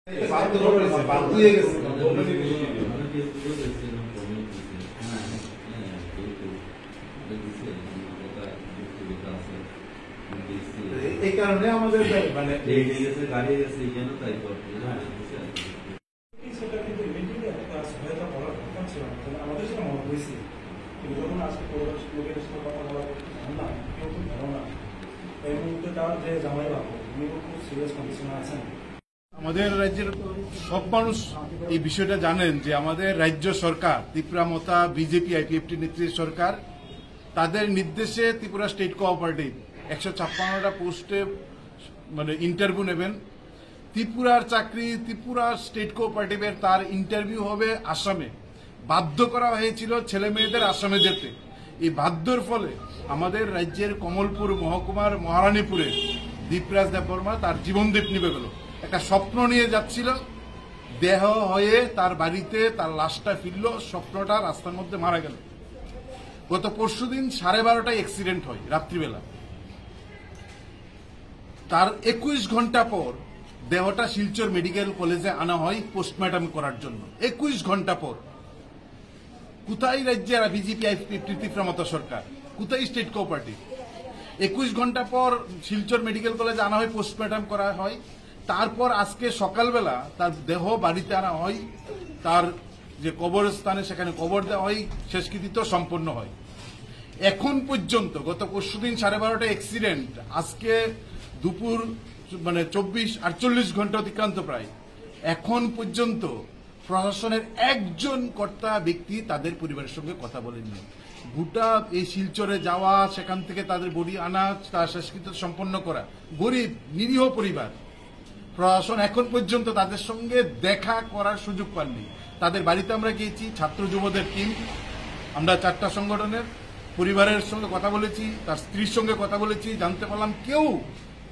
এই কারণে আমাদের মানে গাড়ি গেছে কেন তাই সেটা কিন্তু মিটিংয়ে একটা সহায়তা করার কথা ছিল আমাদের সেটা মনে হয়েছে কিন্তু যখন আজকে লোকের সাথে কথা বলা না কেউ খুব ধারণা এই মুহূর্তে তার যে জামাই বাবু উনি খুব সিরিয়াস কন্ডিশনে আছেন। আমাদের রাজ্যের সব মানুষ এই বিষয়টা জানেন যে আমাদের রাজ্য সরকার ত্রিপুরা মতা বিজেপি আইপিএফটি নেতৃত্বের সরকার তাদের নির্দেশে ত্রিপুরা স্টেট কোঅপারেটিভ 156টা পোস্টে মানে ইন্টারভিউ নেবেন। ত্রিপুরার চাকরি ত্রিপুরা স্টেট কোঅপারেটিভের তার ইন্টারভিউ হবে আসামে। বাধ্য করা হয়েছিল ছেলে মেয়েদের আসামে যেতে। এই বাধ্যর ফলে আমাদের রাজ্যের কমলপুর মহকুমার মহারানীপুরে দীপরাজ দেববর্মা তার জীবনদীপ নিভে গেল। একটা স্বপ্ন নিয়ে যাচ্ছিল, দেহ হয়ে তার বাড়িতে তার লাশটা ফিরল, স্বপ্নটা রাস্তার মধ্যে মারা গেল। গত পরশুদিন 12:30টায় অ্যাক্সিডেন্ট হয় রাত্রিবেলা। তার 21 ঘন্টা পর দেহটা শিলচর মেডিকেল কলেজে আনা হয় পোস্টমর্টম করার জন্য। 21 ঘন্টা পর কোথায় রাজ্যের বিজেপি আইপিএফটি ত্রিপুরা মতা সরকার, কোথায় স্টেট কোঅপারেটিভ? 21 ঘন্টা পর শিলচর মেডিকেল কলেজে আনা হয়, পোস্টমর্টম করা হয়। তারপর আজকে সকালবেলা তার দেহ বাড়িতে আনা হয়, তার যে কবরস্থানে সেখানে কবর দেওয়া হয়, শেষকৃত্য সম্পন্ন হয়। এখন পর্যন্ত গত পরশুদিন 12:30টায় অ্যাক্সিডেন্ট, আজকে দুপুর মানে 24-48 ঘন্টা অতিক্রান্ত প্রায়। এখন পর্যন্ত প্রশাসনের একজন কর্তা ব্যক্তি তাদের পরিবারের সঙ্গে কথা বলেননি। গোটা এই শিলচরে যাওয়া, সেখান থেকে তাদের বডি আনা, তার শেষকৃত্য সম্পন্ন করা, গরিব নিরীহ পরিবার। প্রশাসন এখন পর্যন্ত তাদের সঙ্গে দেখা করার সুযোগ পাননি। তাদের বাড়িতে আমরা গিয়েছি, ছাত্র যুবদের টিম, আমরা 4টা সংগঠনের পরিবারের সঙ্গে কথা বলেছি, তার স্ত্রীর সঙ্গে কথা বলেছি, জানতে পারলাম কেউ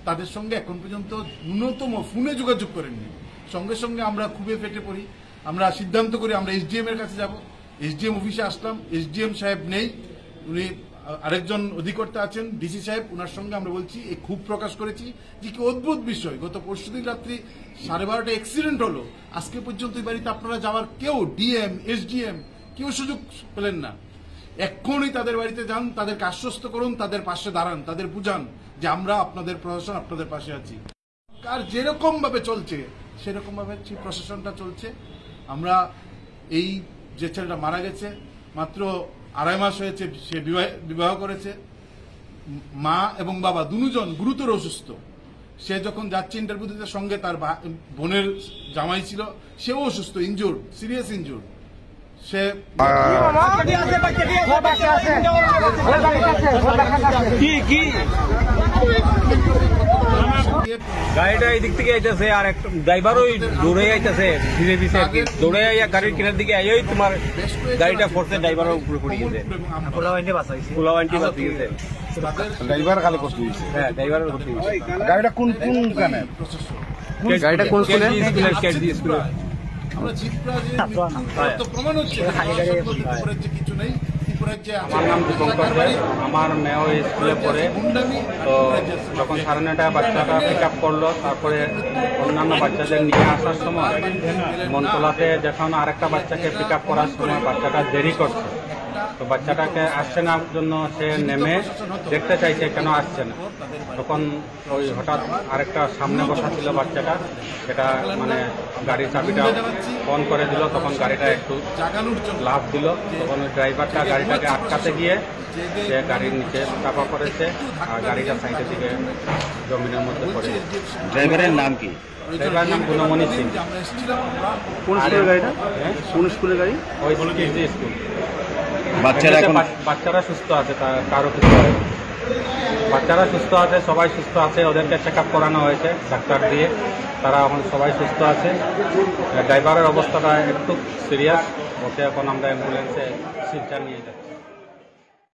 তাদের সঙ্গে এখন পর্যন্ত ন্যূনতম ফোনে যোগাযোগ করেননি। সঙ্গে সঙ্গে আমরা খুবই ফেটে পড়ি, আমরা সিদ্ধান্ত করি আমরা এসডিএম এর কাছে যাব। এসডিএম অফিসে আসলাম, এসডিএম সাহেব নেই, উনি আরেকজন অধিকর্তা আছেন ডিসি সাহেব, ওনার সঙ্গে আমরা বলছি, এই ক্ষোভ প্রকাশ করেছি যে কি অদ্ভুত বিষয়, গত পরশুদিন রাত্রি 12:30টায় অ্যাক্সিডেন্ট হলো, আজকে পর্যন্ত এই বাড়িতে আপনারা যাওয়ার কেউ ডিএম এসডিএম কেউ সুযোগ পেলেন না। এক্ষুনি তাদের বাড়িতে যান, তাদেরকে আশ্বস্ত করুন, তাদের পাশে দাঁড়ান, তাদের বুঝান যে আমরা আপনাদের প্রশাসন আপনাদের পাশে আছি। আর যেরকম ভাবে চলছে সেরকম ভাবে প্রশাসনটা চলছে। আমরা এই যে ছেলেটা মারা গেছে, মাত্র 2.5 মাস হয়েছে সে বিবাহ করেছে, মা এবং বাবা দুজন গুরুতর অসুস্থ। সে যখন যাচ্ছে ইন্টারভিউ দিতে, সঙ্গে তার বোনের জামাই ছিল, সেও অসুস্থ, ইনজুর্ড, সিরিয়াস ইনজুর্ড। সে গাড়িটা এই দিক থেকে আইতেছে, আর একটা ড্রাইভার ওই দৌড়ে আইতেছে, ধীরে ধীরে দৌড়ে আইয়া গাড়ির কিনার দিকে আইয়াই তোমার গাড়িটা ফোর্সে ড্রাইভারের উপরে পড়ে গেছে। পোলাওয়ান্টি বাঁচিয়েছে, ড্রাইভার কালে কষ্ট হয়েছে। হ্যাঁ, ড্রাইভারের ক্ষতি হয়েছে। গাড়িটা কোন গানে? গাড়িটা কোন স্কুলের? কেজি স্কুলে। আমরা প্রমাণ হচ্ছে কিছু নেই। আমার নাম দীপঙ্কর দে, আমার মেয়ে ওই স্কুলে পড়ে। তো যখন 9:30টায় বাচ্চাটা পিক আপ করলো, তারপরে অন্যান্য বাচ্চাদের নিয়ে আসার সময় মনতলাতে যখন আরেকটা বাচ্চাকে পিক আপ করার সময় বাচ্চাটা দেরি করছে, তো বাচ্চাটাকে আসছে না জন্য সে নেমে দেখতে চাইছে কেন আসছে না। তখন ওই হঠাৎ আরেকটা সামনে বসা ছিল বাচ্চাটা, সেটা মানে গাড়ির চাবিটা অন করে দিল, তখন গাড়িটা একটু লাফ দিল। তখন ওই ড্রাইভারটা গাড়িটাকে আটকাতে গিয়ে সে গাড়ির নিচে চাপা পড়েছে, আর গাড়িটা সাইডের দিকে জমিনের মধ্যে পড়ে। ড্রাইভারের নাম কি? ড্রাইভারের নাম গুণমণি সিং। কোন স্কুলের গাড়িটা? কোন স্কুলের গাড়ি? ওই কেজি স্কুল। বাচ্চারা সুস্থ আছে, কারো কিছু হয়। বাচ্চারা সুস্থ আছে, সবাই সুস্থ আছে, ওদেরকে চেক আপ করানো হয়েছে ডাক্তার দিয়ে, তারা এখন সবাই সুস্থ আছে। ড্রাইভারের অবস্থাটা একটু সিরিয়াস, ওকে এখন আমরা অ্যাম্বুলেন্সে শিলচর নিয়ে যাচ্ছি।